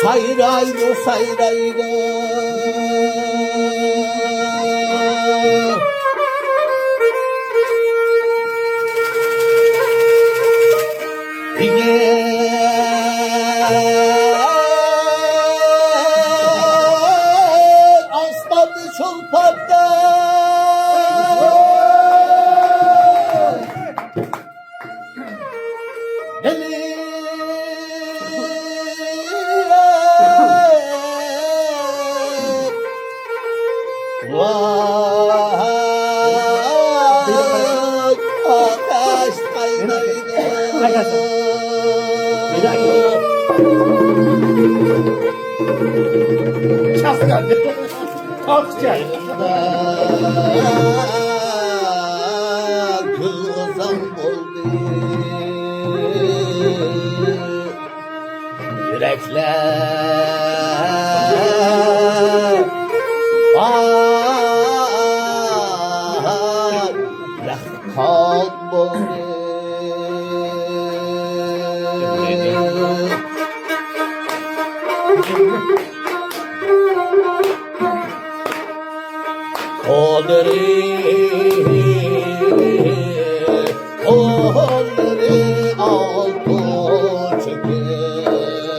sayraydı sayraydı aslanlı çulpanda ateş kaynaydı Ças geldi. Kalk gel. kızım oldu yürekler kan oldu Onları altı çöküşte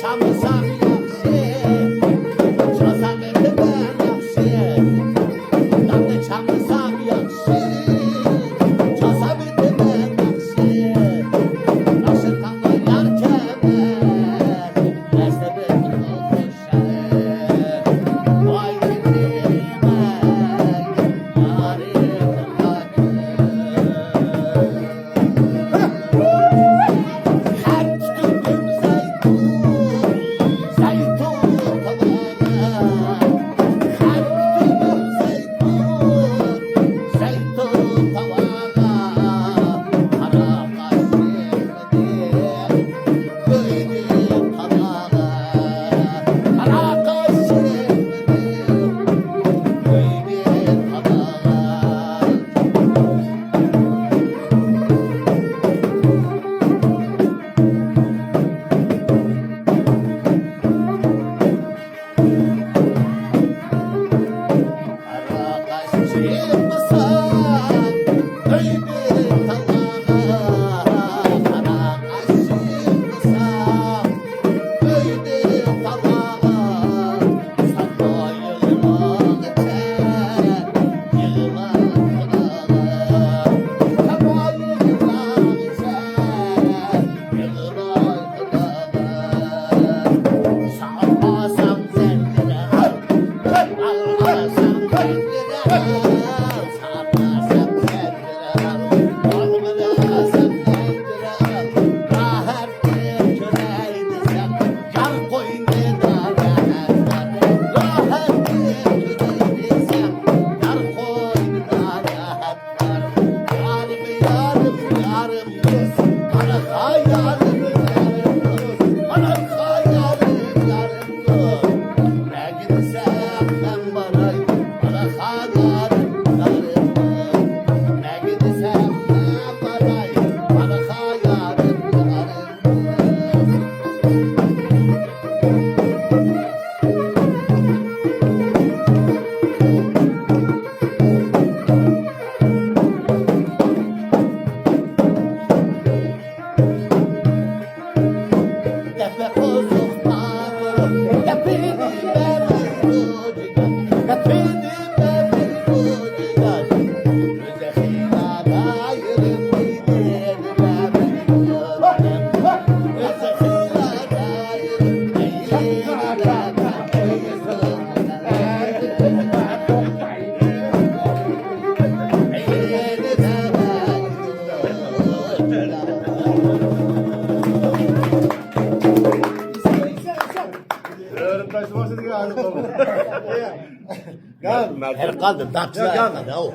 çalmasam yaxşı, çalsam etmem yaxşı. Damda çalmasam yaxşı, çalsam etmem yaxşı. Yaxşı tanlar kemer, dəstə bir xoşar. Vay bilməm, yarim hakkı. Her tütündüm zeytun, zeytun tavana. Her tütündüm zeytun, zeytun tavana. Kara kaşımdı, göydüm tavana. Kara kaşımdı, göydüm tavana. Sağmasam zendire, almasam zendire, sağmasam zendire, almasam zendire. Rahatım köreydesem, yar koynuna rahat var. Rahatım köreydesem, yar koynuna rahat var. Yarım yarım yarım kız, bana yarım yarım kız, bana yarım yarım kız. Ne gidersem ben varayım, bana yarım yarım kız. Ne gidersem ben varayım, bana yarım yarım kız. Tepe kozukları, tepini berrudiga, tepini berrudiga. Göze hilada yürümeyin berrudiga. Göze hilada yürümeyin Gel. Her kaldı, tatlı Gel. kaldı o.